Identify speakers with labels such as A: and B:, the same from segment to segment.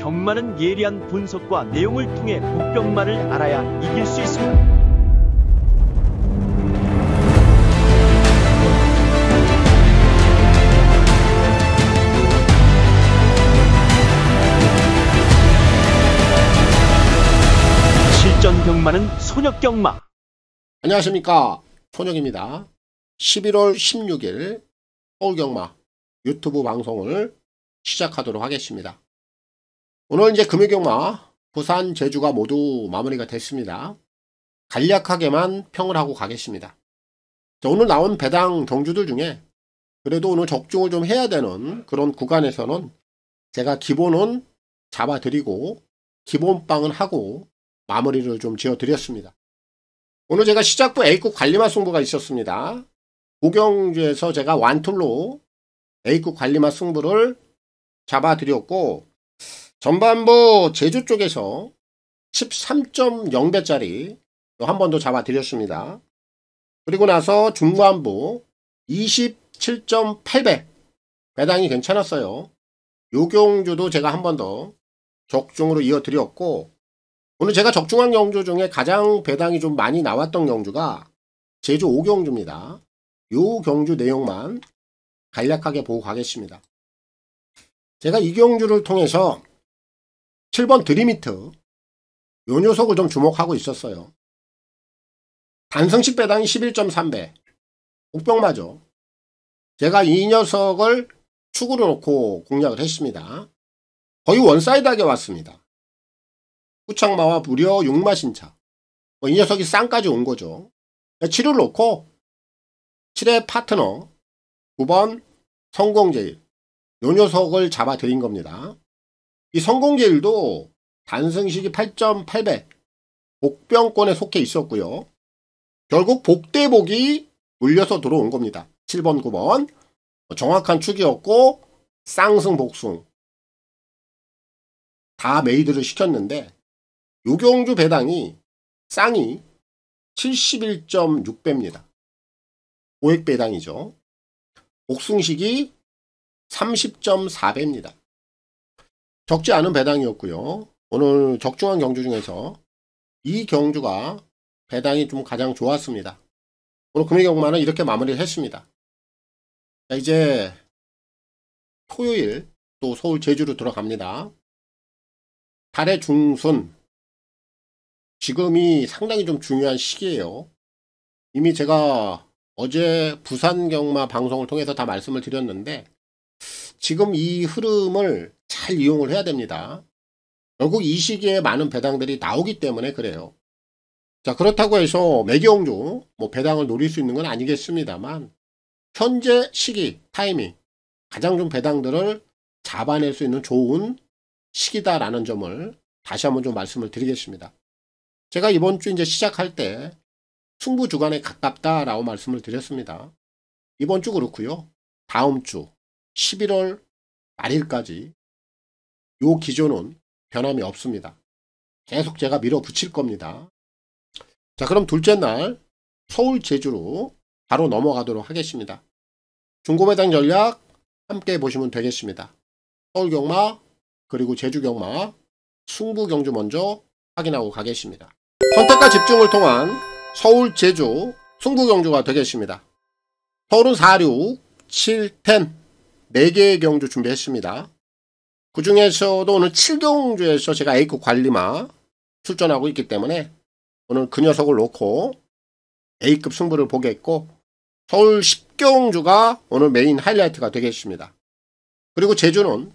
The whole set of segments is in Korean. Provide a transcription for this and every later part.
A: 경마는 예리한 분석과 내용을 통해 복병마를 알아야 이길 수 있습니다. 실전 경마는 손역 경마.
B: 안녕하십니까, 손역입니다. 11월 16일 서울경마 유튜브 방송을 시작하도록 하겠습니다. 오늘 이제 금요경마 부산, 제주가 모두 마무리가 됐습니다. 간략하게만 평을 하고 가겠습니다. 자, 오늘 나온 배당 경주들 중에 그래도 오늘 적중을 좀 해야 되는 그런 구간에서는 제가 기본은 잡아드리고 기본빵은 하고 마무리를 좀 지어드렸습니다. 오늘 제가 시작부 A급 관리마 승부가 있었습니다. 고경주에서 제가 완툴로 A급 관리마 승부를 잡아드렸고, 전반부 제주 쪽에서 13.0배짜리 한 번 더 잡아드렸습니다. 그리고 나서 중반부 27.8배 배당이 괜찮았어요. 요경주도 제가 한 번 더 적중으로 이어드렸고, 오늘 제가 적중한 경주 중에 가장 배당이 좀 많이 나왔던 경주가 제주 5경주입니다. 요 경주 내용만 간략하게 보고 가겠습니다. 제가 이 경주를 통해서 7번 드림히트 요 녀석을 좀 주목하고 있었어요. 단승식 배당이 11.3배 복병마죠. 제가 이 녀석을 축으로 놓고 공략을 했습니다. 거의 원사이드하게 왔습니다. 후창마와 무려 6마신차. 이 녀석이 쌍까지 온 거죠. 7을 놓고 7의 파트너 9번 성공제일 요 녀석을 잡아드린 겁니다. 이 성공제일도 단승식이 8.8배 복병권에 속해 있었고요. 결국 복대복이 물려서 들어온 겁니다. 7번 9번 정확한 축이었고 쌍승 복승 다 메이드를 시켰는데 요경주 배당이 쌍이 71.6배입니다. 고액 배당이죠. 복승식이 30.4배입니다. 적지 않은 배당이었고요. 오늘 적중한 경주 중에서 이 경주가 배당이 좀 가장 좋았습니다. 오늘 금요경마는 이렇게 마무리를 했습니다. 자, 이제 토요일 또 서울 제주로 들어갑니다. 달의 중순 지금이 상당히 좀 중요한 시기예요. 이미 제가 어제 부산경마 방송을 통해서 다 말씀을 드렸는데 지금 이 흐름을 잘 이용을 해야 됩니다. 결국 이 시기에 많은 배당들이 나오기 때문에 그래요. 자, 그렇다고 해서 매경주 배당을 노릴 수 있는 건 아니겠습니다만 현재 시기 타이밍 가장 좀 배당들을 잡아낼 수 있는 좋은 시기다라는 점을 다시 한번 좀 말씀을 드리겠습니다. 제가 이번 주 이제 시작할 때 승부 주간에 가깝다라고 말씀을 드렸습니다. 이번 주 그렇고요. 다음 주 11월 말일까지 요 기조는 변함이 없습니다. 계속 제가 밀어붙일 겁니다. 자, 그럼 둘째 날 서울 제주로 바로 넘어가도록 하겠습니다. 중고배당 전략 함께 보시면 되겠습니다. 서울경마 그리고 제주경마 승부경주 먼저 확인하고 가겠습니다. 선택과 집중을 통한 서울, 제주 승부경주가 되겠습니다. 서울은 4, 6, 7, 10 4개의 경주 준비했습니다. 그 중에서도 오늘 7경주에서 제가 A급 관리마 출전하고 있기 때문에 오늘 그 녀석을 놓고 A급 승부를 보겠고, 서울 10경주가 오늘 메인 하이라이트가 되겠습니다. 그리고 제주는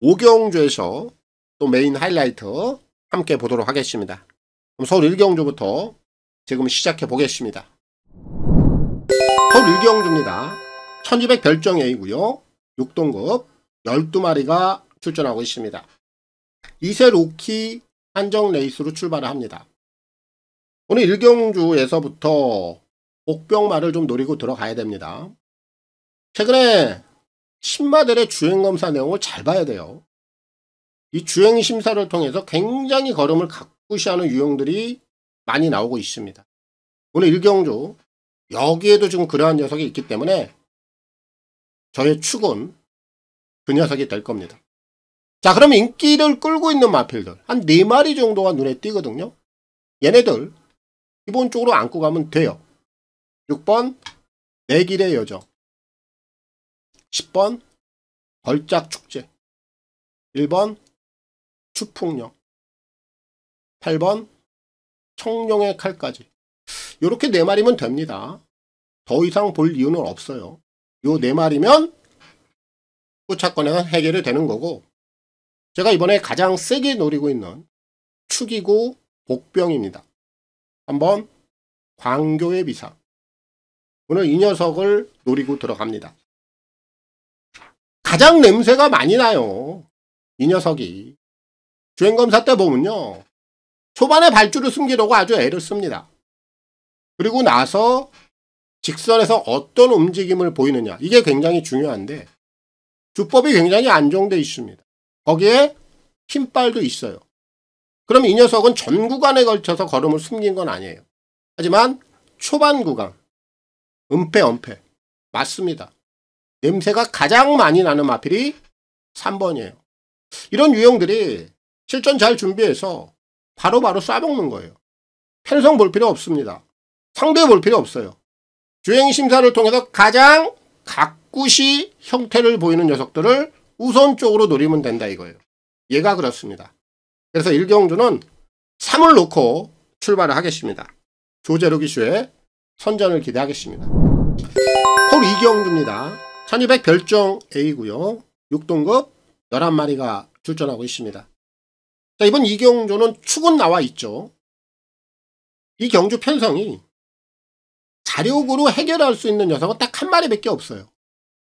B: 5경주에서 또 메인 하이라이트 함께 보도록 하겠습니다. 그럼 서울 1경주부터 지금 시작해 보겠습니다. 서울 1경주입니다. 1200 별정 A고요. 6동급 12마리가 출전하고 있습니다. 2세 로키 한정 레이스로 출발을 합니다. 오늘 1경주에서부터 복병마를 좀 노리고 들어가야 됩니다. 최근에 신마들의 주행검사 내용을 잘 봐야 돼요. 이 주행심사를 통해서 굉장히 걸음을 각부시하는 유형들이 많이 나오고 있습니다. 오늘 1경주 여기에도 지금 그러한 녀석이 있기 때문에 저의 축은 그 녀석이 될 겁니다. 자, 그럼 인기를 끌고 있는 마필들 한 4마리 정도가 눈에 띄거든요. 얘네들 기본적으로 안고 가면 돼요. 6번 내길의 여정, 10번 걸작축제, 1번 추풍령, 8번 청룡의 칼까지. 요렇게 4마리면 됩니다. 더 이상 볼 이유는 없어요. 요 4마리면 후차권에서 해결이 되는 거고, 제가 이번에 가장 세게 노리고 있는 축이고 복병입니다. 한번 광교의 비상. 오늘 이 녀석을 노리고 들어갑니다. 가장 냄새가 많이 나요. 이 녀석이. 주행검사 때 보면요, 초반에 발주를 숨기려고 아주 애를 씁니다. 그리고 나서 직선에서 어떤 움직임을 보이느냐, 이게 굉장히 중요한데 주법이 굉장히 안정되어 있습니다. 거기에 흰발도 있어요. 그럼 이 녀석은 전 구간에 걸쳐서 걸음을 숨긴 건 아니에요. 하지만 초반 구간 은폐 맞습니다. 냄새가 가장 많이 나는 마필이 3번이에요. 이런 유형들이 실전 잘 준비해서 바로바로 쏴먹는 거예요. 편성 볼 필요 없습니다. 상대 볼 필요 없어요. 주행심사를 통해서 가장 가꾸시 형태를 보이는 녀석들을 우선적으로 노리면 된다 이거예요. 얘가 그렇습니다. 그래서 1경주는 3을 놓고 출발을 하겠습니다. 조제로 기슈의 선전을 기대하겠습니다. 홀 2경주입니다. 1200 별정 A고요. 6등급 11마리가 출전하고 있습니다. 자, 이번 2경주는 축은 나와 있죠. 이 경주 편성이 자력으로 해결할 수 있는 녀석은 딱 한 마리밖에 없어요.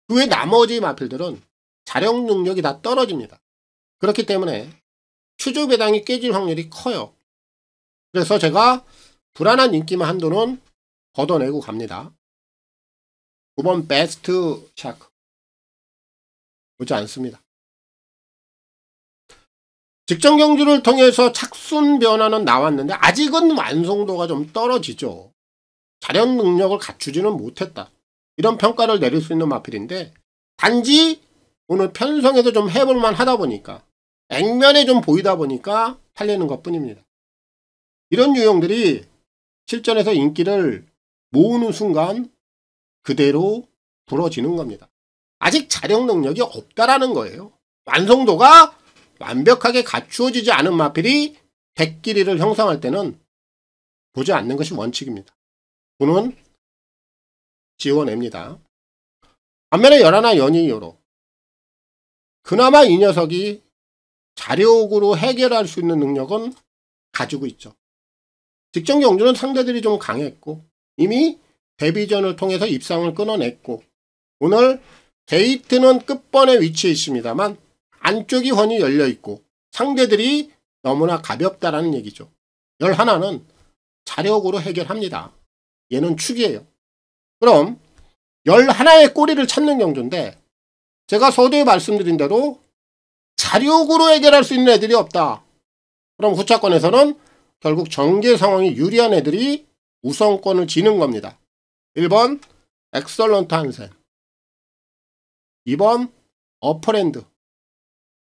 B: 그 외 나머지 마필들은 자력 능력이 다 떨어집니다. 그렇기 때문에 추주 배당이 깨질 확률이 커요. 그래서 제가 불안한 인기만 한도는 걷어내고 갑니다. 9번 베스트 샤크. 오지 않습니다. 직전 경주를 통해서 착순 변화는 나왔는데 아직은 완성도가 좀 떨어지죠. 자력 능력을 갖추지는 못했다. 이런 평가를 내릴 수 있는 마필인데, 단지 오늘 편성에서 좀 해볼만 하다 보니까, 액면에 좀 보이다 보니까 팔리는 것 뿐입니다. 이런 유형들이 실전에서 인기를 모으는 순간 그대로 부러지는 겁니다. 아직 자력 능력이 없다라는 거예요. 완성도가 완벽하게 갖추어지지 않은 마필이 100길이를 형성할 때는 보지 않는 것이 원칙입니다. 돈은 지워냅니다. 반면에 열하나 연이요로 그나마 이 녀석이 자력으로 해결할 수 있는 능력은 가지고 있죠. 직전 경주는 상대들이 좀 강했고 이미 데뷔전을 통해서 입상을 끊어냈고, 오늘 게이트는 끝번에 위치해 있습니다만 안쪽이 훤히 열려있고 상대들이 너무나 가볍다라는 얘기죠. 11는 자력으로 해결합니다. 얘는 축이에요. 그럼 11의 꼬리를 찾는 경주인데, 제가 서두에 말씀드린 대로 자력으로 해결할 수 있는 애들이 없다. 그럼 후차권에서는 결국 전개 상황이 유리한 애들이 우선권을 지는 겁니다. 1번 엑설런트 한센, 2번 어퍼랜드.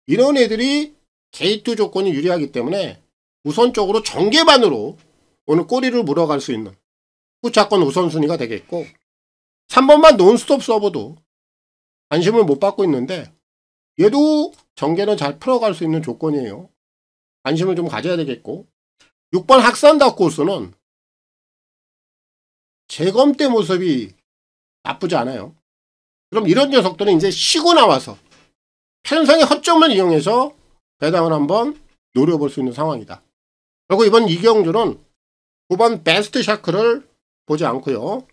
B: 이런 애들이 게이트 조건이 유리하기 때문에 우선적으로 전개반으로 오늘 꼬리를 물어갈 수 있는 후차권 우선순위가 되겠고, 3번만 논스톱 서버도 관심을 못 받고 있는데 얘도 전개는 잘 풀어갈 수 있는 조건이에요. 관심을 좀 가져야 되겠고, 6번 학산다 코스는 재검대 모습이 나쁘지 않아요. 그럼 이런 녀석들은 이제 쉬고 나와서 편성의 허점을 이용해서 배당을 한번 노려볼 수 있는 상황이다. 그리고 이번 이경주는 9번 베스트 샤크를 보지 않고요.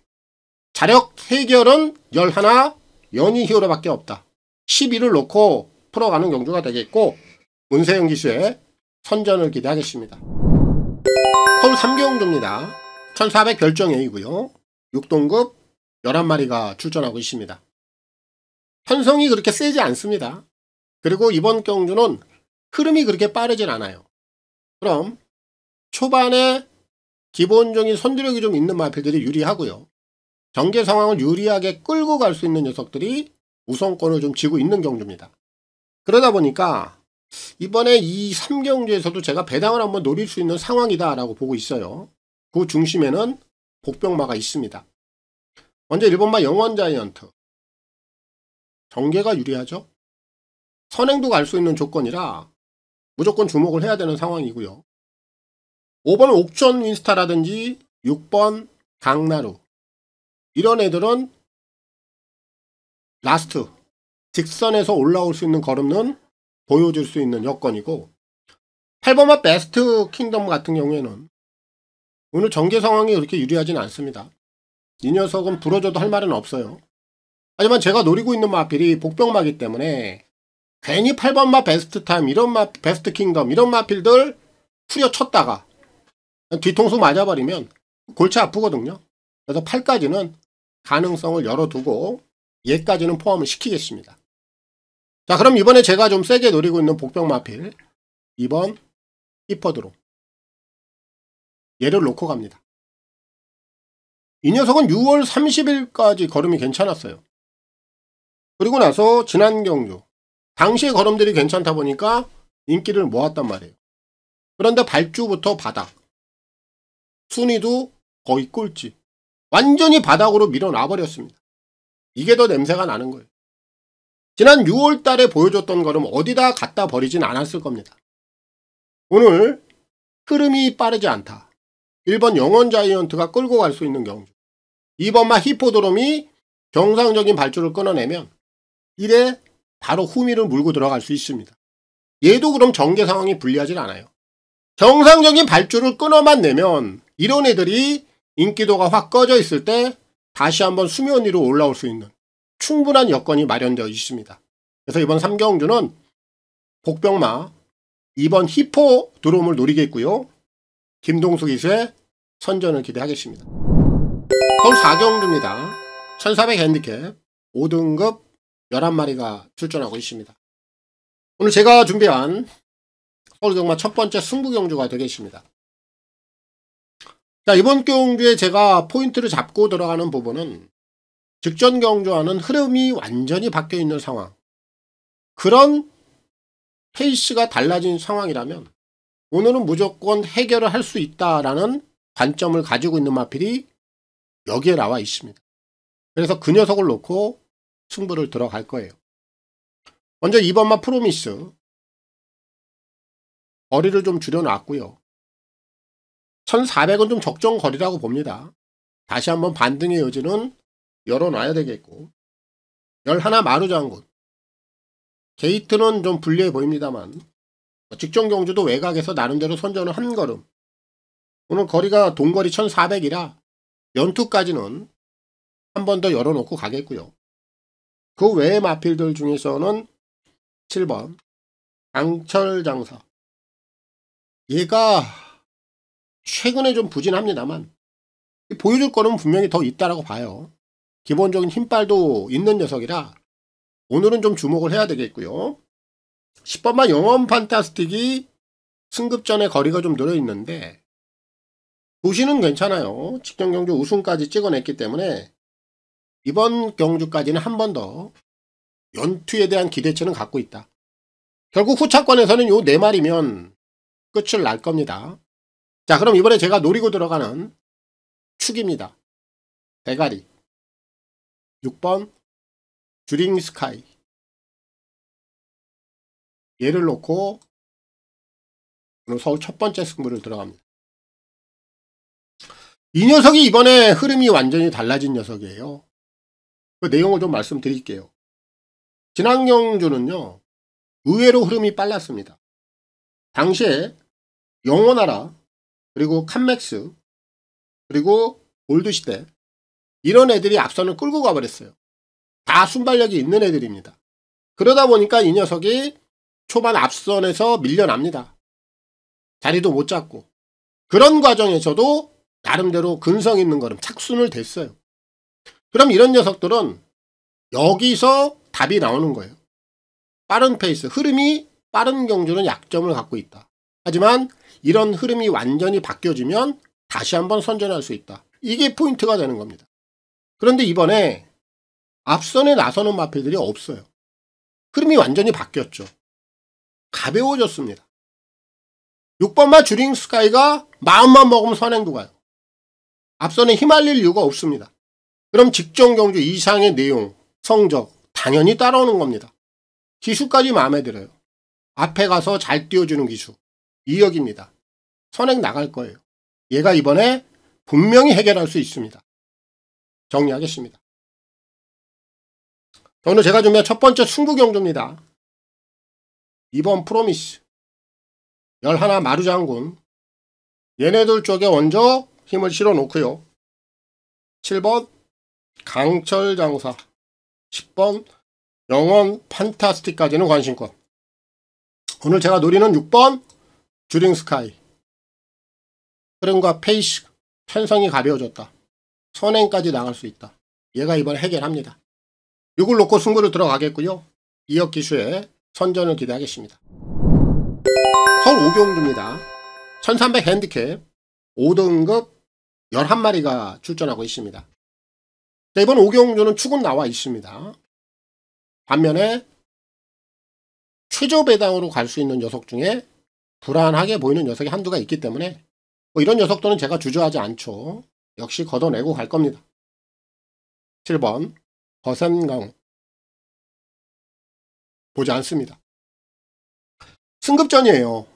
B: 자력 해결은 11 연이 히어로밖에 없다. 12를 놓고 풀어가는 경주가 되겠고, 문세영 기수의 선전을 기대하겠습니다. 홀 3경주입니다. 1400 별정 A고요. 6등급 11마리가 출전하고 있습니다. 편성이 그렇게 세지 않습니다. 그리고 이번 경주는 흐름이 그렇게 빠르진 않아요. 그럼 초반에 기본적인 선두력이 좀 있는 마필들이 유리하고요. 전개 상황을 유리하게 끌고 갈 수 있는 녀석들이 우선권을 좀 쥐고 있는 경주입니다. 그러다 보니까 이번에 이 3경주에서도 제가 배당을 한번 노릴 수 있는 상황이다 라고 보고 있어요. 그 중심에는 복병마가 있습니다. 먼저 1번마 영원자이언트. 정계가 유리하죠. 선행도 갈 수 있는 조건이라 무조건 주목을 해야 되는 상황이고요. 5번 옥션 윈스타라든지 6번 강나루, 이런 애들은 라스트 직선에서 올라올 수 있는 걸음은 보여줄 수 있는 여건이고, 8번마 베스트 킹덤 같은 경우에는 오늘 전개 상황이 그렇게 유리하진 않습니다. 이 녀석은 부러져도 할 말은 없어요. 하지만 제가 노리고 있는 마필이 복병마기 때문에 괜히 8번마 베스트 타임, 이런 베스트 킹덤, 이런 마필들 후려쳤다가 뒤통수 맞아버리면 골치 아프거든요. 그래서 8까지는 가능성을 열어두고 얘까지는 포함을 시키겠습니다. 자, 그럼 이번에 제가 좀 세게 노리고 있는 복병 마필 2번 히퍼드로, 얘를 놓고 갑니다. 이 녀석은 6월 30일까지 걸음이 괜찮았어요. 그리고 나서 지난 경주 당시의 걸음들이 괜찮다 보니까 인기를 모았단 말이에요. 그런데 발주부터 바닥, 순위도 거의 꼴찌, 완전히 바닥으로 밀어놔 버렸습니다. 이게 더 냄새가 나는 거예요. 지난 6월 달에 보여줬던 걸음 어디다 갖다 버리진 않았을 겁니다. 오늘 흐름이 빠르지 않다. 1번 영원 자이언트가 끌고 갈 수 있는 경주, 2번마 히포드롬이 정상적인 발주를 끊어내면 1에 바로 후미를 물고 들어갈 수 있습니다. 얘도 그럼 전개 상황이 불리하진 않아요. 정상적인 발주를 끊어만 내면 이런 애들이 인기도가 확 꺼져 있을 때 다시 한번 수면 위로 올라올 수 있는 충분한 여건이 마련되어 있습니다. 그래서 이번 3경주는 복병마 2번 히포드롬을 노리겠고요. 김동수 기수의 선전을 기대하겠습니다. 서울 4경주입니다. 1400 핸디캡 5등급 11마리가 출전하고 있습니다. 오늘 제가 준비한 서울경마 첫 번째 승부경주가 되겠습니다. 자, 이번 경주에 제가 포인트를 잡고 들어가는 부분은 직전 경주와는 흐름이 완전히 바뀌어 있는 상황, 그런 페이스가 달라진 상황이라면 오늘은 무조건 해결을 할 수 있다라는 관점을 가지고 있는 마필이 여기에 나와 있습니다. 그래서 그 녀석을 놓고 승부를 들어갈 거예요. 먼저 2번마 프로미스, 거리를 좀 줄여놨고요. 1400은 좀 적정 거리라고 봅니다. 다시 한번 반등의 여지는 열어놔야 되겠고, 11 마루장군, 게이트는 좀 불리해 보입니다만 직전 경주도 외곽에서 나름대로 선전을 한 걸음, 오늘 거리가 동거리 1400이라 연투까지는 한 번 더 열어놓고 가겠고요. 그 외의 마필들 중에서는 7번 강철장사, 얘가 최근에 좀 부진합니다만 보여줄 거는 분명히 더 있다라고 봐요. 기본적인 힘빨도 있는 녀석이라 오늘은 좀 주목을 해야 되겠고요. 10번만 영원 판타스틱이 승급전에 거리가 좀 늘어있는데 도시는 괜찮아요. 직전 경주 우승까지 찍어냈기 때문에 이번 경주까지는 한 번 더 연투에 대한 기대치는 갖고 있다. 결국 후차권에서는 요 4마리면 끝을 날 겁니다. 자, 그럼 이번에 제가 노리고 들어가는 축입니다. 대가리 6번 주링 스카이, 얘를 놓고 오늘 서울 첫 번째 승부를 들어갑니다. 이 녀석이 이번에 흐름이 완전히 달라진 녀석이에요. 그 내용을 좀 말씀드릴게요. 지난 경주는요, 의외로 흐름이 빨랐습니다. 당시에 영원하라, 그리고 칸맥스, 그리고 올드시대, 이런 애들이 앞선을 끌고 가버렸어요. 다 순발력이 있는 애들입니다. 그러다 보니까 이 녀석이 초반 앞선에서 밀려납니다. 자리도 못 잡고. 그런 과정에서도 나름대로 근성 있는 걸음 착순을 댔어요. 그럼 이런 녀석들은 여기서 답이 나오는 거예요. 빠른 페이스, 흐름이 빠른 경주는 약점을 갖고 있다. 하지만 이런 흐름이 완전히 바뀌어지면 다시 한번 선전할 수 있다. 이게 포인트가 되는 겁니다. 그런데 이번에 앞선에 나서는 마필들이 없어요. 흐름이 완전히 바뀌었죠. 가벼워졌습니다. 6번마 주링 스카이가 마음만 먹으면 선행도 가요. 앞선에 휘말릴 이유가 없습니다. 그럼 직전 경주 이상의 내용, 성적 당연히 따라오는 겁니다. 기수까지 마음에 들어요. 앞에 가서 잘 띄워주는 기수 2역입니다. 선행 나갈 거예요. 얘가 이번에 분명히 해결할 수 있습니다. 정리하겠습니다. 오늘 제가 준비한 첫 번째 승부 경주입니다. 2번 프로미스 11 마루장군 얘네들 쪽에 먼저 힘을 실어 놓고요. 7번 강철장사 10번 영원 판타스틱까지는 관심권. 오늘 제가 노리는 6번 주링스카이. 흐름과 페이스 편성이 가벼워졌다. 선행까지 나갈 수 있다. 얘가 이번에 해결합니다. 6을 놓고 승부를 들어가겠고요. 2역 기수의 선전을 기대하겠습니다. 서울 5경주입니다. 1300 핸디캡 5등급 11마리가 출전하고 있습니다. 이번 5경주는 축은 나와 있습니다. 반면에 최저 배당으로 갈 수 있는 녀석 중에 불안하게 보이는 녀석이 한두가 있기 때문에 이런 녀석들은 제가 주저하지 않죠. 역시 걷어내고 갈 겁니다. 7번 거센강 보지 않습니다. 승급전이에요.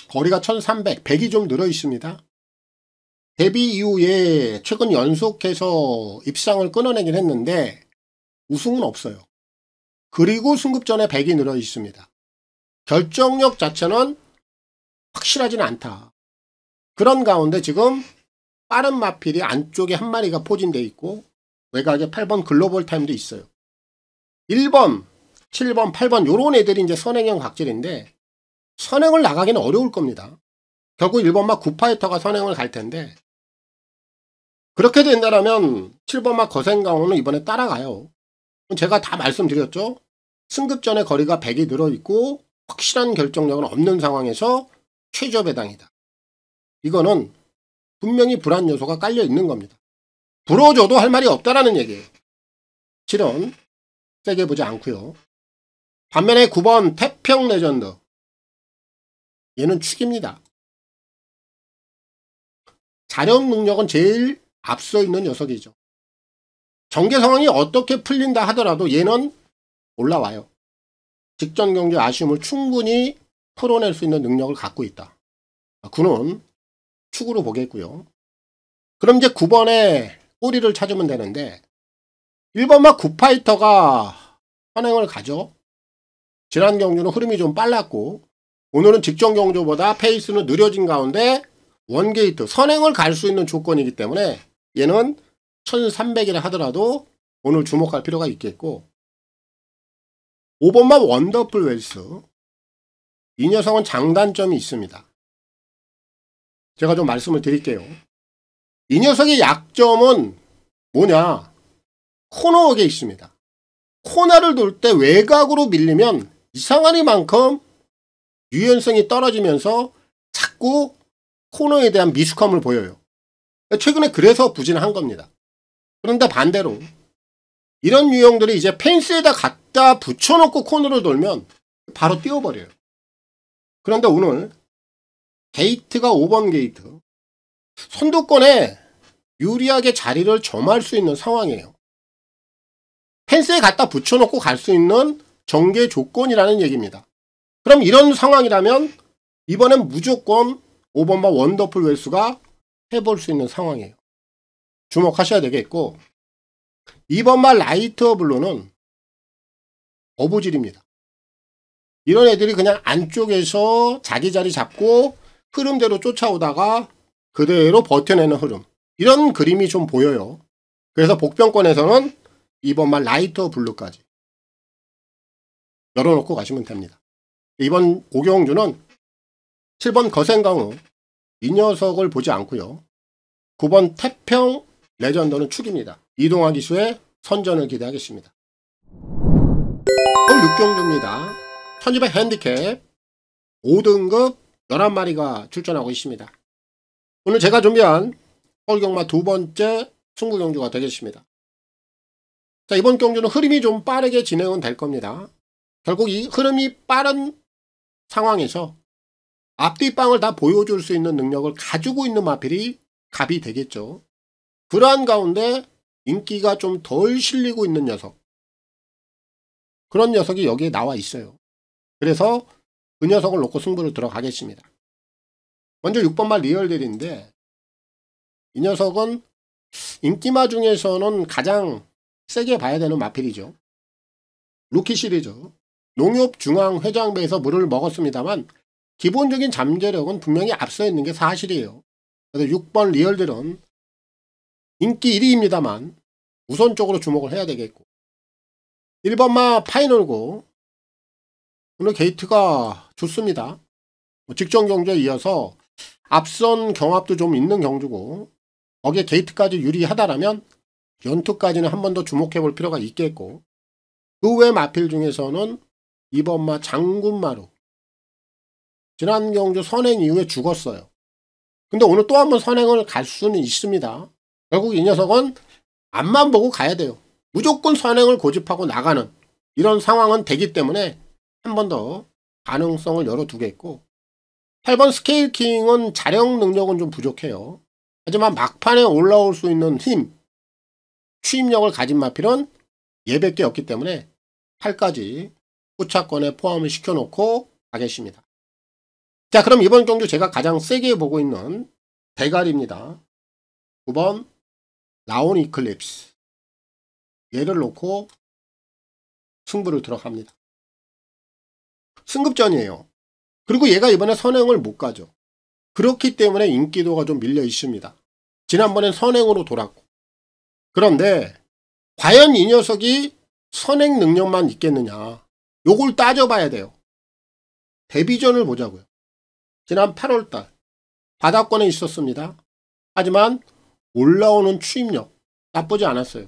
B: 거리가 1300, 100이 좀 늘어 있습니다. 데뷔 이후에 최근 연속해서 입상을 끊어내긴 했는데 우승은 없어요. 그리고 승급전에 100이 늘어 있습니다. 결정력 자체는 확실하지는 않다. 그런 가운데 지금 빠른 마필이 안쪽에 한 마리가 포진되어 있고 외곽에 8번 글로벌 타임도 있어요. 1번, 7번, 8번 요런 애들이 이제 선행형 각질인데 선행을 나가기는 어려울 겁니다. 결국 1번마 9파이터가 선행을 갈 텐데 그렇게 된다면 7번마 거센강호는 이번에 따라가요. 제가 다 말씀드렸죠. 승급전에 거리가 100이 늘어있고 확실한 결정력은 없는 상황에서 최저 배당이다. 이거는 분명히 불안 요소가 깔려 있는 겁니다. 불어줘도 할 말이 없다라는 얘기예요. 7은 세게 보지 않고요. 반면에 9번 태평 레전드 얘는 축입니다. 자력 능력은 제일 앞서 있는 녀석이죠. 전개 상황이 어떻게 풀린다 하더라도 얘는 올라와요. 직전 경주 아쉬움을 충분히 풀어낼 수 있는 능력을 갖고 있다. 그는 축으로 보겠고요. 그럼 이제 9번에 꼬리를 찾으면 되는데 1번마 9파이터가 선행을 가죠. 지난 경주는 흐름이 좀 빨랐고 오늘은 직전 경주보다 페이스는 느려진 가운데 원게이트 선행을 갈 수 있는 조건이기 때문에 얘는 1300이라 하더라도 오늘 주목할 필요가 있겠고 5번마 원더풀 웰스 이 녀석은 장단점이 있습니다. 제가 좀 말씀을 드릴게요. 이 녀석의 약점은 뭐냐? 코너웍에 있습니다. 코너를 돌 때 외곽으로 밀리면 이상하리만큼 유연성이 떨어지면서 자꾸 코너에 대한 미숙함을 보여요. 최근에 그래서 부진한 겁니다. 그런데 반대로 이런 유형들이 이제 펜스에다 갖다 붙여놓고 코너를 돌면 바로 띄워버려요. 그런데 오늘 게이트가 5번 게이트 선두권에 유리하게 자리를 점할 수 있는 상황이에요. 펜스에 갖다 붙여놓고 갈 수 있는 전개 조건이라는 얘기입니다. 그럼 이런 상황이라면 이번엔 무조건 5번마 원더풀 웰스가 해볼 수 있는 상황이에요. 주목하셔야 되겠고 2번마 라이트 블루는 어부질입니다. 이런 애들이 그냥 안쪽에서 자기 자리 잡고 흐름대로 쫓아오다가 그대로 버텨내는 흐름 이런 그림이 좀 보여요. 그래서 복병권에서는 2번마 라이트 블루까지 열어놓고 가시면 됩니다. 이번 오경주는 7번 거센강호 이 녀석을 보지 않고요. 9번 태평 레전더는 축입니다. 이동화 기수의 선전을 기대하겠습니다. 6경주입니다. 1200 핸디캡 5등급 11마리가 출전하고 있습니다. 오늘 제가 준비한 서울경마 두 번째 승부 경주가 되겠습니다. 자, 이번 경주는 흐름이 좀 빠르게 진행은 될 겁니다. 결국 이 흐름이 빠른 상황에서 앞뒤 빵을 다 보여줄 수 있는 능력을 가지고 있는 마필이 갑이 되겠죠. 그러한 가운데 인기가 좀 덜 실리고 있는 녀석, 그런 녀석이 여기에 나와 있어요. 그래서 그 녀석을 놓고 승부를 들어가겠습니다. 먼저 6번마 리얼딜인데, 이 녀석은 인기마 중에서는 가장 세게 봐야 되는 마필이죠. 루키 시리즈 농협 중앙 회장배에서 물을 먹었습니다만 기본적인 잠재력은 분명히 앞서 있는 게 사실이에요. 그래서 6번 리얼딜은 인기 1위입니다만 우선적으로 주목을 해야 되겠고, 1번마 파이널고 오늘 게이트가 좋습니다. 직전 경주에 이어서 앞선 경합도 좀 있는 경주고, 거기에 게이트까지 유리하다라면 연투까지는 한 번 더 주목해 볼 필요가 있겠고, 그 외 마필 중에서는 2번마 장군마루, 지난 경주 선행 이후에 죽었어요. 근데 오늘 또 한 번 선행을 갈 수는 있습니다. 결국 이 녀석은 앞만 보고 가야 돼요. 무조건 선행을 고집하고 나가는 이런 상황은 되기 때문에 한 번 더 가능성을 열어두겠고, 8번 스케일킹은 자력 능력은 좀 부족해요. 하지만 막판에 올라올 수 있는 힘, 추임력을 가진 마필은 얘밖에 없기 때문에 8까지 후차권에 포함을 시켜놓고 가겠습니다. 자, 그럼 이번 경주 제가 가장 세게 보고 있는 대가리입니다. 9번 라온 이클립스, 얘를 놓고 승부를 들어갑니다. 승급전이에요. 그리고 얘가 이번에 선행을 못 가죠. 그렇기 때문에 인기도가 좀 밀려 있습니다. 지난번엔 선행으로 돌았고. 그런데 과연 이 녀석이 선행 능력만 있겠느냐, 요걸 따져봐야 돼요. 데뷔전을 보자고요. 지난 8월달 바닥권에 있었습니다. 하지만 올라오는 추임력 나쁘지 않았어요.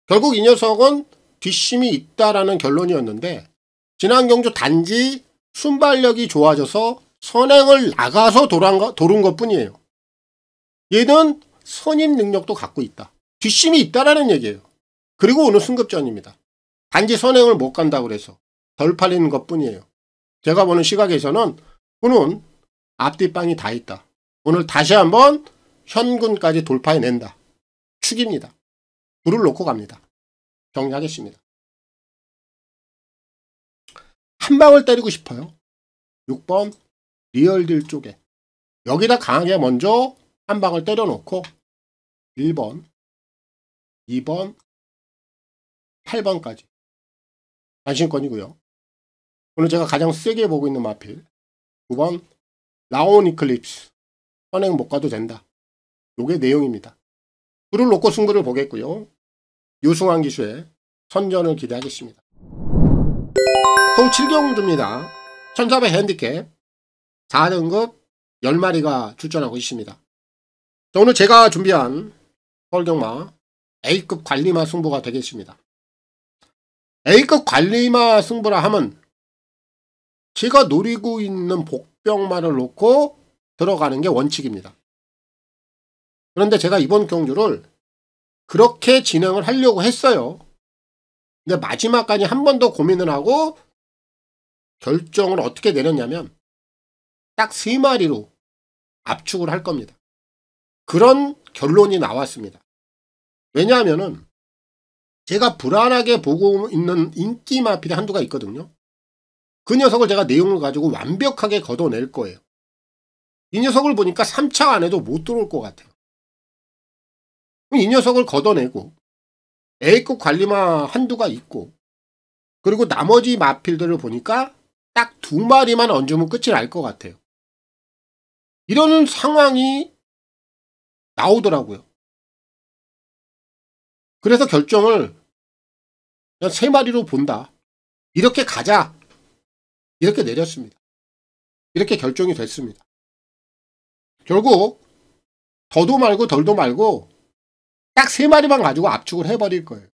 B: 결국 이 녀석은 뒷심이 있다라는 결론이었는데, 지난 경주 단지 순발력이 좋아져서 선행을 나가서 도른 것 뿐이에요. 얘는 선임 능력도 갖고 있다, 뒷심이 있다라는 얘기예요. 그리고 오늘 승급전입니다. 단지 선행을 못 간다고 그래서 덜 팔리는 것 뿐이에요. 제가 보는 시각에서는 오늘 앞뒤빵이 다 있다. 오늘 다시 한번 현군까지 돌파해낸다. 축입니다. 불을 놓고 갑니다. 정리하겠습니다. 한 방을 때리고 싶어요. 6번 리얼딜 쪽에 여기다 강하게 먼저 한 방을 때려놓고 1번, 2번, 8번까지 안심권이고요. 오늘 제가 가장 세게 보고 있는 마필 9번 라온 이클립스, 선행 못 가도 된다. 요게 내용입니다. 불을 놓고 승부를 보겠고요. 유승환 기수의 선전을 기대하겠습니다. 서울 7경주입니다. 1400 핸디캡 4등급 10마리가 출전하고 있습니다. 자, 오늘 제가 준비한 서울경마 A급 관리마 승부가 되겠습니다. A급 관리마 승부라 하면 제가 노리고 있는 복병마를 놓고 들어가는 게 원칙입니다. 그런데 제가 이번 경주를 그렇게 진행을 하려고 했어요. 근데 마지막까지 한 번 더 고민을 하고 결정을 어떻게 내렸냐면 딱 3마리로 압축을 할 겁니다. 그런 결론이 나왔습니다. 왜냐하면은 제가 불안하게 보고 있는 인기 마필이 한두가 있거든요. 그 녀석을 제가 내용을 가지고 완벽하게 걷어낼 거예요. 이 녀석을 보니까 3차 안에도 못 들어올 것 같아요. 이 녀석을 걷어내고 A급 관리마 한두가 있고, 그리고 나머지 마필들을 보니까 딱 2마리만 얹으면 끝이 날 것 같아요. 이런 상황이 나오더라고요. 그래서 결정을 그냥 3마리로 본다, 이렇게 가자, 이렇게 내렸습니다. 이렇게 결정이 됐습니다. 결국 더도 말고 덜도 말고 딱 3마리만 가지고 압축을 해버릴 거예요.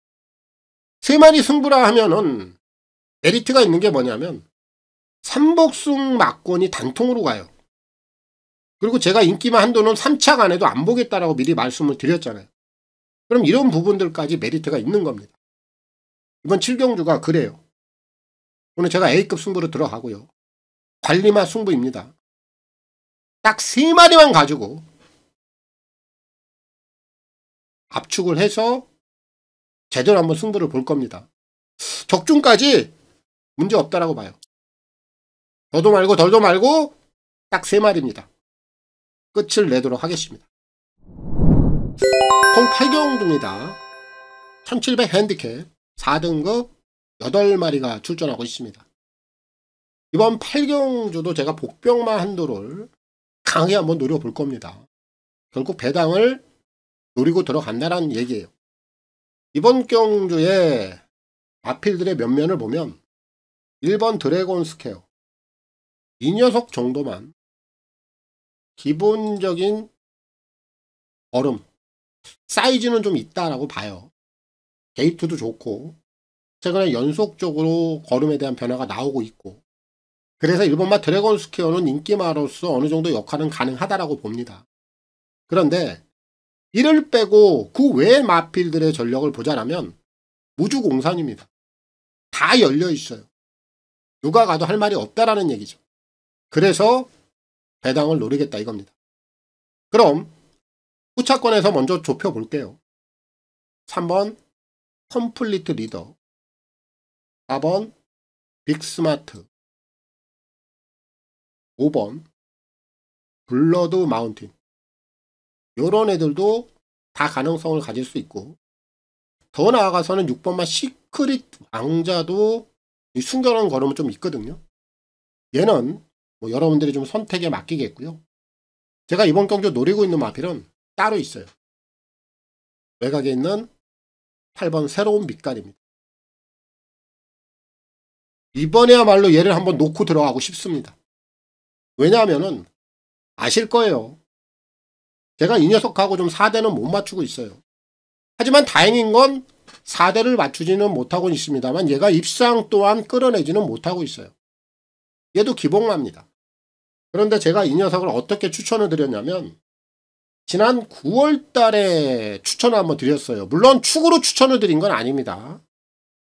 B: 3마리 승부라 하면은 메리트가 있는 게 뭐냐면 3복승 막권이 단통으로 가요. 그리고 제가 인기만 한도는 3차 안에도 안 보겠다라고 미리 말씀을 드렸잖아요. 그럼 이런 부분들까지 메리트가 있는 겁니다. 이번 7경주가 그래요. 오늘 제가 A급 승부로 들어가고요. 관리마 승부입니다. 딱 3마리만 가지고 압축을 해서 제대로 한번 승부를 볼 겁니다. 적중까지 문제 없다라고 봐요. 더도 말고 덜도 말고 딱 3마리입니다. 끝을 내도록 하겠습니다. 총 8경주입니다. 1700 핸디캡 4등급 8마리가 출전하고 있습니다. 이번 8경주도 제가 복병마 한도를 강하게 한번 노려볼 겁니다. 결국 배당을 노리고 들어간다는 얘기예요. 이번 경주에 마필들의 면면을 보면 1번 드래곤 스퀘어 이 녀석 정도만 기본적인 걸음 사이즈는 좀 있다라고 봐요. 게이트도 좋고 최근에 연속적으로 걸음에 대한 변화가 나오고 있고 그래서 1번마 드래곤 스퀘어는 인기마로서 어느 정도 역할은 가능하다라고 봅니다. 그런데 이를 빼고 그 외의 마필들의 전력을 보자라면 무주공산입니다. 다 열려 있어요. 누가 가도 할 말이 없다라는 얘기죠. 그래서 배당을 노리겠다 이겁니다. 그럼 후차권에서 먼저 좁혀볼게요. 3번 컴플리트 리더 4번 빅스마트 5번 블러드 마운틴 요런 애들도 다 가능성을 가질 수 있고 더 나아가서는 6번만 시크릿 왕자도 숨겨놓은 걸음은 좀 있거든요. 얘는 뭐 여러분들이 좀 선택에 맡기겠고요. 제가 이번 경주 노리고 있는 마필은 따로 있어요. 외곽에 있는 8번 새로운 빛깔입니다. 이번에야말로 얘를 한번 놓고 들어가고 싶습니다. 왜냐하면은 아실 거예요. 제가 이 녀석하고 좀 4대는 못 맞추고 있어요. 하지만 다행인 건 4대를 맞추지는 못하고 있습니다만 얘가 입상 또한 끌어내지는 못하고 있어요. 얘도 기복마입니다. 그런데 제가 이 녀석을 어떻게 추천을 드렸냐면 지난 9월 달에 추천을 한번 드렸어요. 물론 축으로 추천을 드린 건 아닙니다.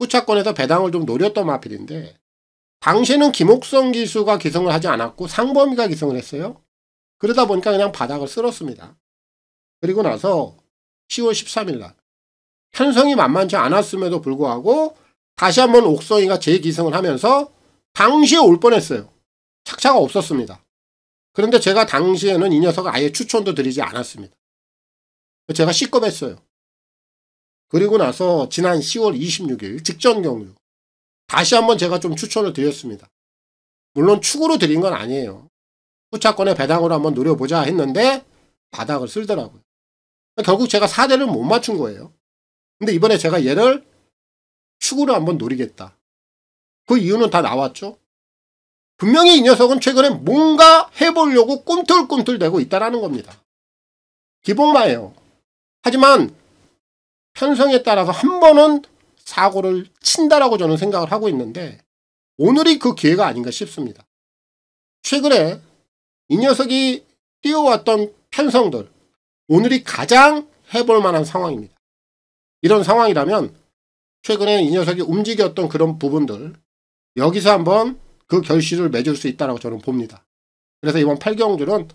B: 후차권에서 배당을 좀 노렸던 마필인데 당시에는 김옥성 기수가 기승을 하지 않았고 상범이가 기승을 했어요. 그러다 보니까 그냥 바닥을 쓸었습니다. 그리고 나서 10월 13일 날 편성이 만만치 않았음에도 불구하고 다시 한번 옥성이가 재기승을 하면서 당시에 올 뻔했어요. 착차가 없었습니다. 그런데 제가 당시에는 이 녀석을 아예 추천도 드리지 않았습니다. 제가 C급했어요. 그리고 나서 지난 10월 26일 직전 경주 다시 한번 제가 좀 추천을 드렸습니다. 물론 축으로 드린 건 아니에요. 후차권에 배당으로 한번 노려보자 했는데 바닥을 쓸더라고요. 결국 제가 4대를 못 맞춘 거예요. 근데 이번에 제가 얘를 축으로 한번 노리겠다. 그 이유는 다 나왔죠. 분명히 이 녀석은 최근에 뭔가 해보려고 꿈틀꿈틀대고 있다는 겁니다. 기복마예요. 하지만 편성에 따라서 한 번은 사고를 친다라고 저는 생각을 하고 있는데 오늘이 그 기회가 아닌가 싶습니다. 최근에 이 녀석이 뛰어왔던 편성들 오늘이 가장 해볼 만한 상황입니다. 이런 상황이라면 최근에 이 녀석이 움직였던 그런 부분들 여기서 한번 그 결실을 맺을 수 있다고 저는 봅니다. 그래서 이번 8경주는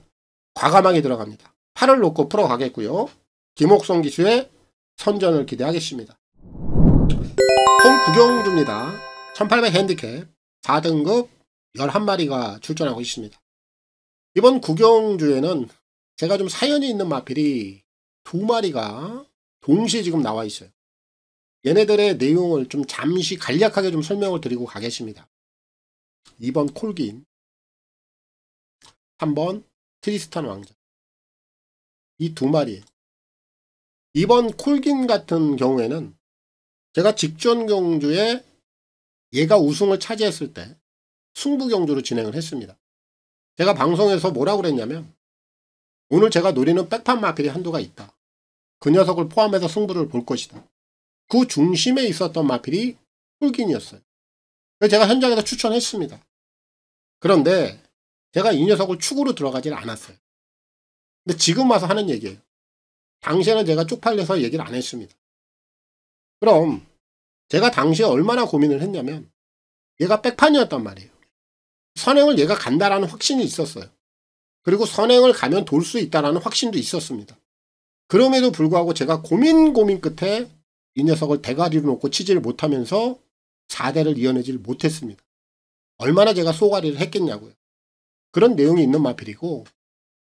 B: 과감하게 들어갑니다. 8을 놓고 풀어가겠고요. 김옥성 기수의 선전을 기대하겠습니다. 총 9경주입니다. 1800 핸디캡 4등급 11마리가 출전하고 있습니다. 이번 9경주에는 제가 좀 사연이 있는 마필이 2마리가 동시에 지금 나와 있어요. 얘네들의 내용을 좀 잠시 간략하게 좀 설명을 드리고 가겠습니다. 2번 콜긴 3번 트리스탄 왕자 이 2마리 2번 콜긴 같은 경우에는 제가 직전 경주에 얘가 우승을 차지했을 때 승부 경주로 진행을 했습니다. 제가 방송에서 뭐라고 그랬냐면 오늘 제가 노리는 백판 마필이 한두가 있다. 그 녀석을 포함해서 승부를 볼 것이다. 그 중심에 있었던 마필이 콜긴이었어요. 그래서 제가 현장에서 추천했습니다. 그런데 제가 이 녀석을 축으로 들어가질 않았어요. 근데 지금 와서 하는 얘기예요. 당시에는 제가 쪽팔려서 얘기를 안 했습니다. 그럼 제가 당시에 얼마나 고민을 했냐면 얘가 백판이었단 말이에요. 선행을 얘가 간다라는 확신이 있었어요. 그리고 선행을 가면 돌 수 있다라는 확신도 있었습니다. 그럼에도 불구하고 제가 고민 끝에 이 녀석을 대가리로 놓고 치지를 못하면서 4대를 이어내지를 못했습니다. 얼마나 제가 쏘가리를 했겠냐고요. 그런 내용이 있는 마필이고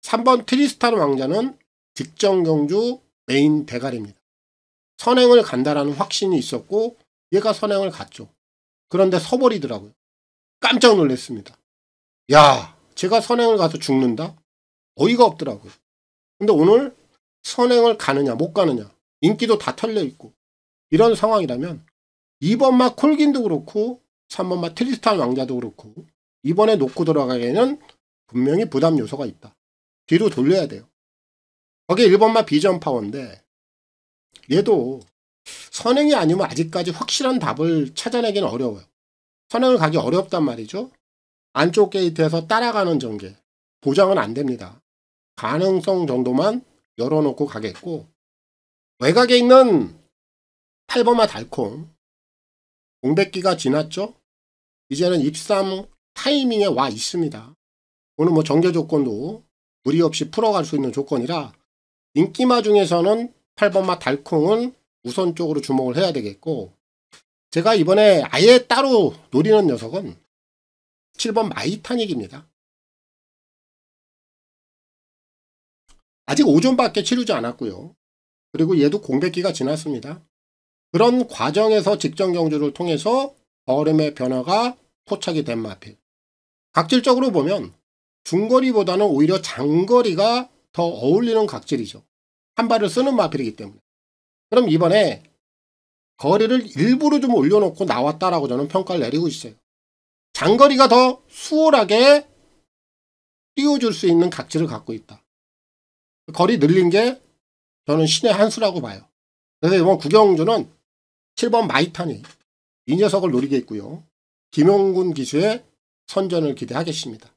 B: 3번 트리스탄 왕자는 직전경주 메인 대가리입니다. 선행을 간다라는 확신이 있었고 얘가 선행을 갔죠. 그런데 서버리더라고요. 깜짝 놀랐습니다. 야, 제가 선행을 가서 죽는다? 어이가 없더라고요. 근데 오늘 선행을 가느냐 못 가느냐 인기도 다 털려있고 이런 상황이라면 2번마 콜긴도 그렇고 3번마 트리스탄 왕자도 그렇고 이번에 놓고 들어가기에는 분명히 부담 요소가 있다. 뒤로 돌려야 돼요. 거기에 1번마 비전 파워인데 얘도 선행이 아니면 아직까지 확실한 답을 찾아내기는 어려워요. 선행을 가기 어렵단 말이죠. 안쪽 게이트에서 따라가는 전개 보장은 안 됩니다. 가능성 정도만 열어놓고 가겠고 외곽에 있는 8번마 달콩 공백기가 지났죠. 이제는 입삼 타이밍에 와 있습니다. 오늘 뭐 정제 조건도 무리 없이 풀어갈 수 있는 조건이라 인기마 중에서는 8번마 달콩은 우선적으로 주목을 해야 되겠고 제가 이번에 아예 따로 노리는 녀석은 7번 마이타닉입니다. 아직 오전밖에 치르지 않았고요. 그리고 얘도 공백기가 지났습니다. 그런 과정에서 직전 경주를 통해서 걸음의 변화가 포착이 된 마필. 각질적으로 보면 중거리보다는 오히려 장거리가 더 어울리는 각질이죠. 한 발을 쓰는 마필이기 때문에. 그럼 이번에 거리를 일부러 좀 올려놓고 나왔다라고 저는 평가를 내리고 있어요. 장거리가 더 수월하게 띄워줄 수 있는 각질을 갖고 있다. 거리 늘린 게 저는 신의 한 수라고 봐요. 그래서 이번 구경주는 7번 마이타니 이 녀석을 노리겠고요. 김용군 기수의 선전을 기대하겠습니다.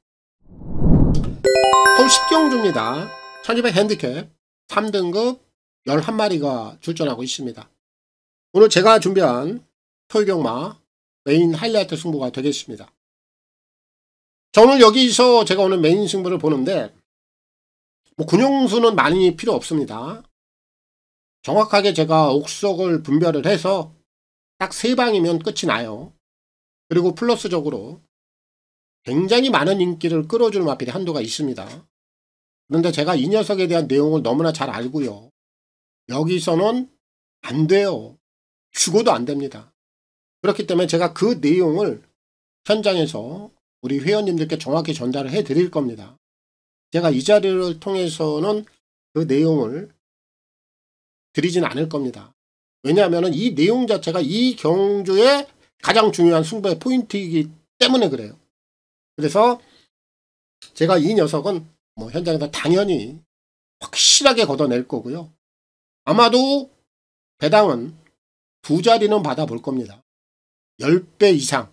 B: 서울 10경주입니다. 1200 핸디캡 3등급 11마리가 출전하고 있습니다. 오늘 제가 준비한 토요경마 메인 하이라이트 승부가 되겠습니다. 자, 오늘 여기서 제가 오늘 메인 승부를 보는데 뭐 군용수는 많이 필요 없습니다. 정확하게 제가 옥석을 분별을 해서 딱 3방이면 끝이 나요. 그리고 플러스적으로 굉장히 많은 인기를 끌어줄 마필이 한도가 있습니다. 그런데 제가 이 녀석에 대한 내용을 너무나 잘 알고요. 여기서는 안 돼요. 죽어도 안 됩니다. 그렇기 때문에 제가 그 내용을 현장에서 우리 회원님들께 정확히 전달을 해 드릴 겁니다. 제가 이 자리를 통해서는 그 내용을 드리진 않을 겁니다. 왜냐하면 이 내용 자체가 이 경주의 가장 중요한 승부의 포인트이기 때문에 그래요. 그래서 제가 이 녀석은 뭐 현장에서 당연히 확실하게 걷어낼 거고요. 아마도 배당은 2자리는 받아볼 겁니다. 10배 이상.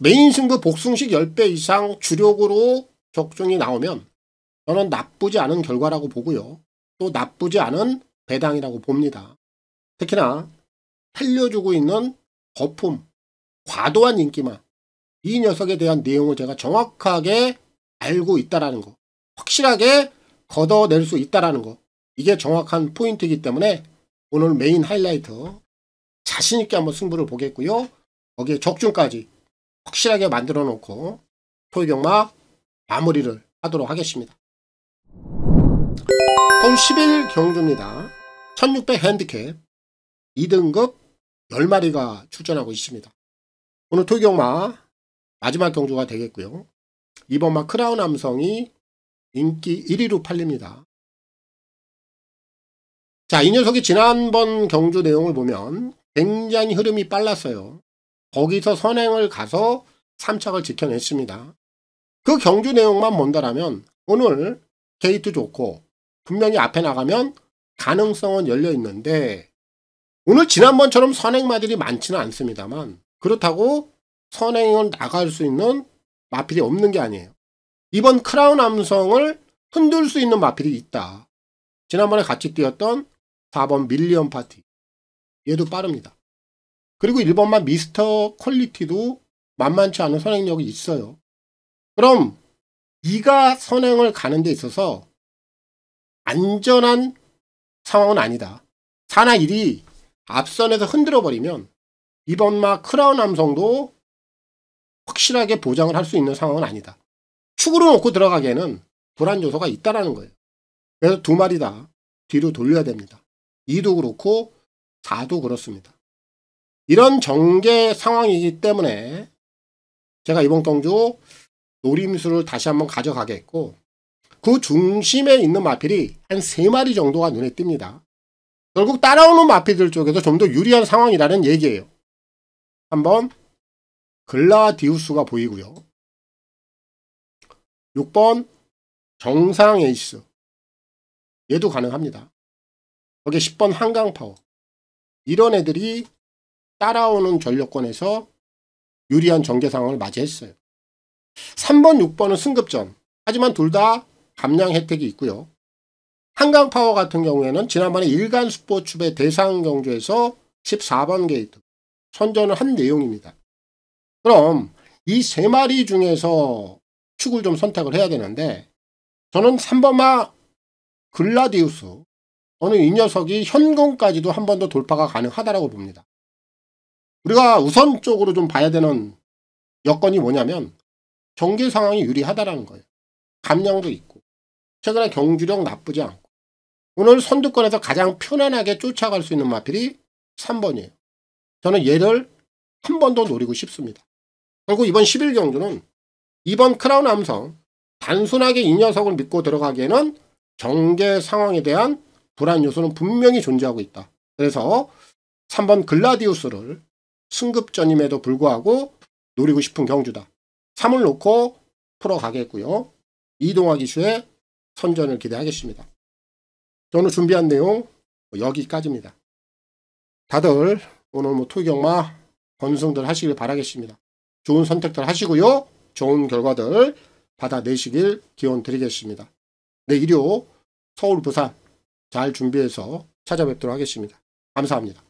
B: 메인 승부 복승식 10배 이상 주력으로 적중이 나오면 저는 나쁘지 않은 결과라고 보고요. 또 나쁘지 않은 배당이라고 봅니다. 특히나 살려주고 있는 거품, 과도한 인기만 이 녀석에 대한 내용을 제가 정확하게 알고 있다라는 거, 확실하게 걷어낼 수 있다라는 거, 이게 정확한 포인트이기 때문에 오늘 메인 하이라이트 자신있게 한번 승부를 보겠고요. 거기에 적중까지 확실하게 만들어 놓고 토요경마 마무리를 하도록 하겠습니다. 서울 11 경주입니다. 1600 핸디캡 2등급 10마리가 출전하고 있습니다. 오늘 토요경마 마지막 경주가 되겠고요. 이번마 크라운 함성이 인기 1위로 팔립니다. 자, 이 녀석이 지난번 경주 내용을 보면 굉장히 흐름이 빨랐어요. 거기서 선행을 가서 3착을 지켜냈습니다. 그 경주 내용만 본다라면 오늘 게이트 좋고 분명히 앞에 나가면 가능성은 열려 있는데 오늘 지난번처럼 선행마들이 많지는 않습니다만 그렇다고 선행을 나갈 수 있는 마필이 없는 게 아니에요. 이번 크라운 함성을 흔들 수 있는 마필이 있다. 지난번에 같이 뛰었던 4번 밀리언 파티. 얘도 빠릅니다. 그리고 1번만 미스터 퀄리티도 만만치 않은 선행력이 있어요. 그럼 이가 선행을 가는 데 있어서 안전한 상황은 아니다. 4나 1이 앞선에서 흔들어 버리면 이번 마 크라운 함성도 확실하게 보장을 할 수 있는 상황은 아니다. 축으로 놓고 들어가기에는 불안 요소가 있다라는 거예요. 그래서 두 마리 다 뒤로 돌려야 됩니다. 2도 그렇고 4도 그렇습니다. 이런 전개 상황이기 때문에 제가 이번 경주 노림수를 다시 한번 가져가겠고, 그 중심에 있는 마필이 한 3마리 정도가 눈에 띕니다. 결국 따라오는 마필들 쪽에서 좀 더 유리한 상황이라는 얘기예요. 한번 글라디우스가 보이고요. 6번 정상 에이스, 얘도 가능합니다. 거기에 10번 한강파워, 이런 애들이 따라오는 전력권에서 유리한 전개 상황을 맞이했어요. 3번, 6번은 승급전, 하지만 둘 다 감량 혜택이 있고요. 한강파워 같은 경우에는 지난번에 일간 스포츠배 대상 경주에서 14번 게이트 선전을 한 내용입니다. 그럼 이 3마리 중에서 축을 좀 선택을 해야 되는데, 저는 3번마 글라디우스, 저는 이 녀석이 현금까지도 한 번 더 돌파가 가능하다고 봅니다. 우리가 우선적으로 좀 봐야 되는 여건이 뭐냐면 전개 상황이 유리하다라는 거예요. 감량도 있고 최근에 경주력 나쁘지 않고 오늘 선두권에서 가장 편안하게 쫓아갈 수 있는 마필이 3번이에요. 저는 얘를 한 번 더 노리고 싶습니다. 결국 이번 11경주는 이번 크라운 함성 단순하게 이 녀석을 믿고 들어가기에는 전개 상황에 대한 불안 요소는 분명히 존재하고 있다. 그래서 3번 글라디우스를 승급전임에도 불구하고 노리고 싶은 경주다. 3을 놓고 풀어가겠고요. 이동화 기수의 선전을 기대하겠습니다. 오늘 준비한 내용 여기까지입니다. 다들 오늘 토경마 건승들 하시길 바라겠습니다. 좋은 선택들 하시고요. 좋은 결과들 받아내시길 기원 드리겠습니다. 내 일요 서울 부산 잘 준비해서 찾아뵙도록 하겠습니다. 감사합니다.